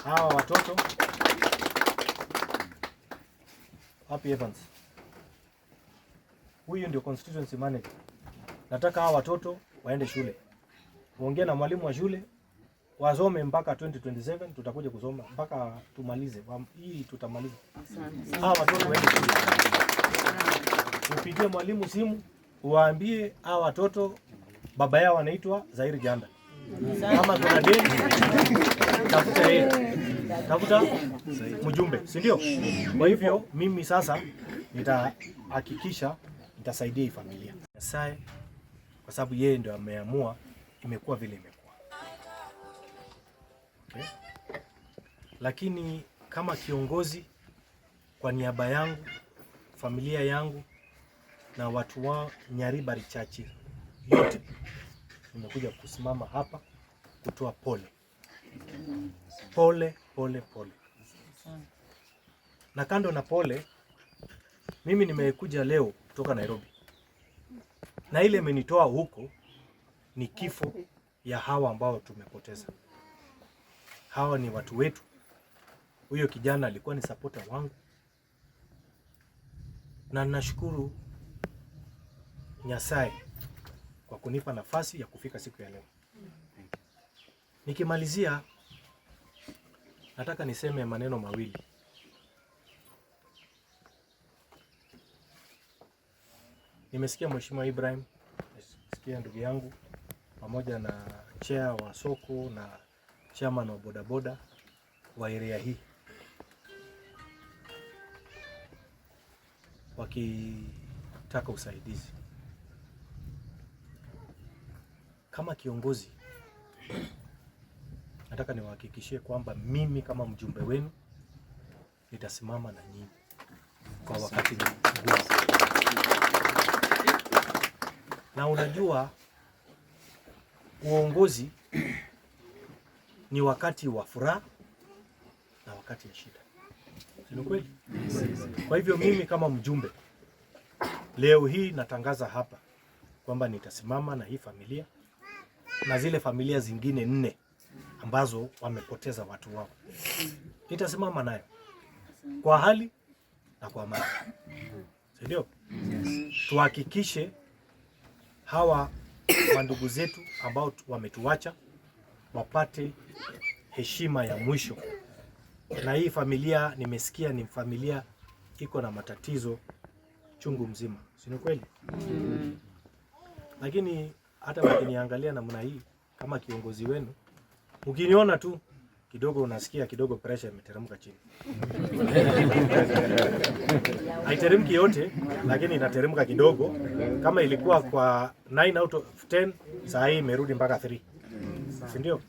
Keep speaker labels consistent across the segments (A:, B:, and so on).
A: hawa watoto Happy Evans, huyu ndio constituency manager. Nataka hawa watoto waende shule, waongee na mwalimu wa shule, wasome mpaka 2027. Tutakuja kusoma mpaka tumalize hii, tutamaliza. Hawa watoto waende shule. Upigie mwalimu simu, uwaambie hawa watoto baba yao anaitwa Zairi Janda. Kama kuna deni, tafuta yeye, tafuta mjumbe, si ndio? Kwa hivyo mimi sasa nitahakikisha nitasaidia hii familia Nyasaye, kwa sababu yeye ndio ameamua imekuwa vile imekuwa. Okay? Lakini kama kiongozi, kwa niaba yangu, familia yangu na watu wa Nyaribari Church yote, nimekuja kusimama hapa kutoa pole. Pole, pole, pole. Na kando na pole, mimi nimekuja leo kutoka Nairobi. Na ile imenitoa huko ni kifo ya hawa ambao tumepoteza. Hawa ni watu wetu. Huyo kijana alikuwa ni supporter wangu. Na nashukuru Nyasaye kwa kunipa nafasi ya kufika siku ya leo. Nikimalizia, nataka niseme maneno mawili. Nimesikia Mheshimiwa Ibrahim, nimesikia ndugu yangu pamoja na chair wa soko na chairman wa bodaboda wa area hii wakitaka usaidizi. Kama kiongozi, nataka niwahakikishie kwamba mimi kama mjumbe wenu nitasimama na nyinyi kwa wakati mgumu. Na unajua uongozi ni wakati wa furaha na wakati ya shida. Sio kweli? Kwa hivyo mimi kama mjumbe leo hii natangaza hapa kwamba nitasimama na hii familia na zile familia zingine 4 ambazo wamepoteza watu wao. Nitasimama nayo kwa hali na kwa mali. Ndio? Tuhakikishe hawa wandugu zetu ambao wametuacha wapate heshima ya mwisho. Na hii familia nimesikia ni familia iko na matatizo chungu mzima. Si ni kweli? Lakini hata mkiniangalia namna hii kama kiongozi wenu, ukiniona tu kidogo unasikia kidogo pressure imeteremka chini. Haiteremki yote, lakini inateremka kidogo. Kama ilikuwa kwa 9 out of 10, saa hii imerudi mpaka 3. Si ndio?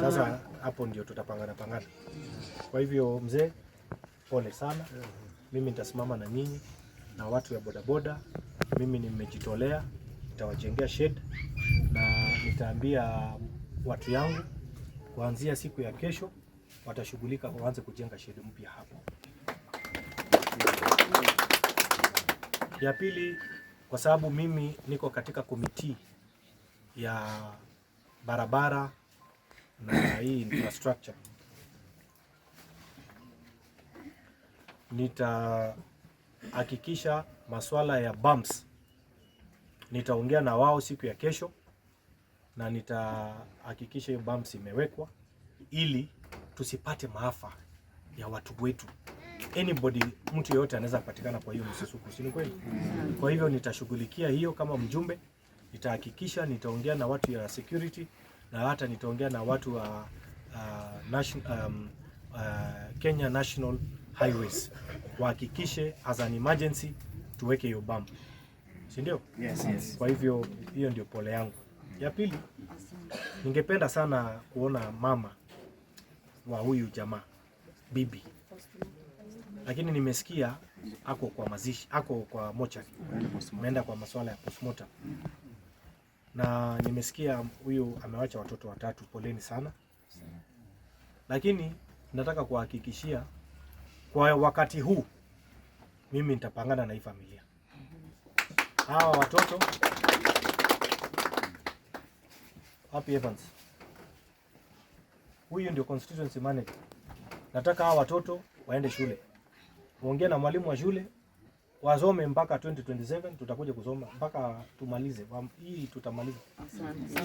A: Sasa hapo ndio tutapangana. Kwa hivyo mzee, pole sana. Mimi nitasimama na nyinyi na watu ya bodaboda. Mimi nimejitolea, nitawajengea shed na nitaambia watu yangu kuanzia siku ya kesho watashughulika waanze kujenga shed mpya hapo. Ya pili, kwa sababu mimi niko katika komiti ya barabara na hii infrastructure, nitahakikisha masuala ya bumps nitaongea na wao siku ya kesho na nitahakikisha hiyo bumps imewekwa ili tusipate maafa ya watu wetu. Anybody, mtu yeyote anaweza kupatikana kwa hiyo msusuku, si kweli? Kwa hivyo nitashughulikia hiyo kama mjumbe. Nitahakikisha nitaongea na watu ya security na hata nitaongea na watu wa Kenya National Highways wahakikishe as an emergency tuweke hiyo bump. Si ndio? Yes. Kwa hivyo hiyo ndio pole yangu. Ya pili, ningependa sana kuona mama wa huyu jamaa, bibi. Lakini nimesikia ako kwa mazishi, ako kwa mochari. Ameenda kwa masuala ya postmortem. Na nimesikia huyu amewacha watoto 3, poleni sana. Lakini nataka kuhakikishia kwa wakati huu mimi nitapangana na hii familia. Hawa watoto Happy Evans, huyu ndio constituency manager. nataka hawa watoto waende shule. Ongea na mwalimu wa shule wasome mpaka 2027, tutakuja kusoma mpaka tumalize. Hii tutamaliza.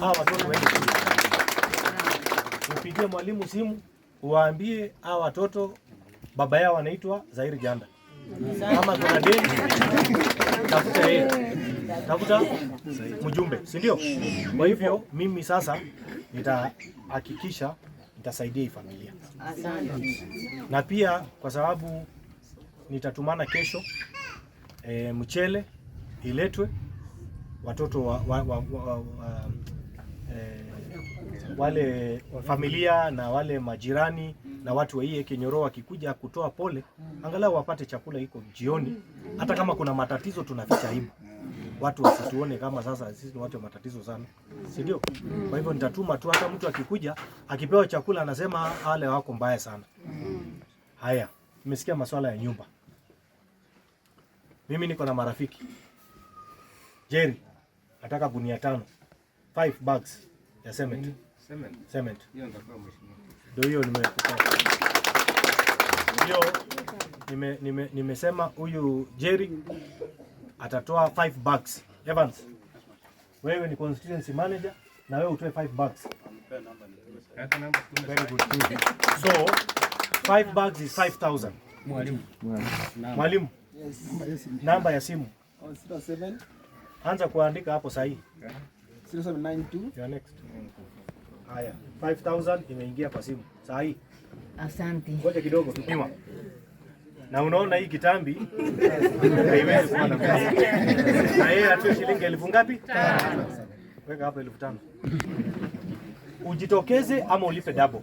A: Hawa watoto waende shule. Upigie mwalimu simu, uwaambie hawa watoto baba yao anaitwa Zairi Janda. Kama kuna deni, tafuta yeye. Tafuta mjumbe, si ndio? Kwa hivyo mimi sasa nitahakikisha nitasaidia hii familia. Na pia kwa sababu nitatumana kesho mchele iletwe, watoto wale familia na wale majirani na watu wa hii Kenyoro wakikuja kutoa pole, angalau wapate chakula iko jioni. Hata kama kuna matatizo tunaficha aibu, watu wasituone kama sasa sisi ni watu wa matatizo sana, si ndio? Kwa hivyo nitatuma tu, hata mtu akikuja akipewa chakula anasema wale wako mbaya sana. Haya, nimesikia masuala ya nyumba. Mimi niko na marafiki. Jerry nataka gunia 5 bags ya cement. Cement. Ndio hiyo nimekupa. Hiyo nimesema huyu Jerry atatoa 5 bags. Evans, wewe ni constituency manager na wewe utoe 5 bags. Very good. So 5 bags is 5,000. Mwalimu. Yes. Namba ya simu. 07. Anza kuandika hapo sahihi. 0792. Your next. Haya, 5,000 imeingia kwa simu. Sahihi.
B: Asante.
A: Ngoja kidogo tupima. Na unaona hii kitambi haiwezi kuwa na pesa. Na yeye atoe shilingi 1000 ngapi? 5. Weka hapo 5,000. Ujitokeze ama ulipe double.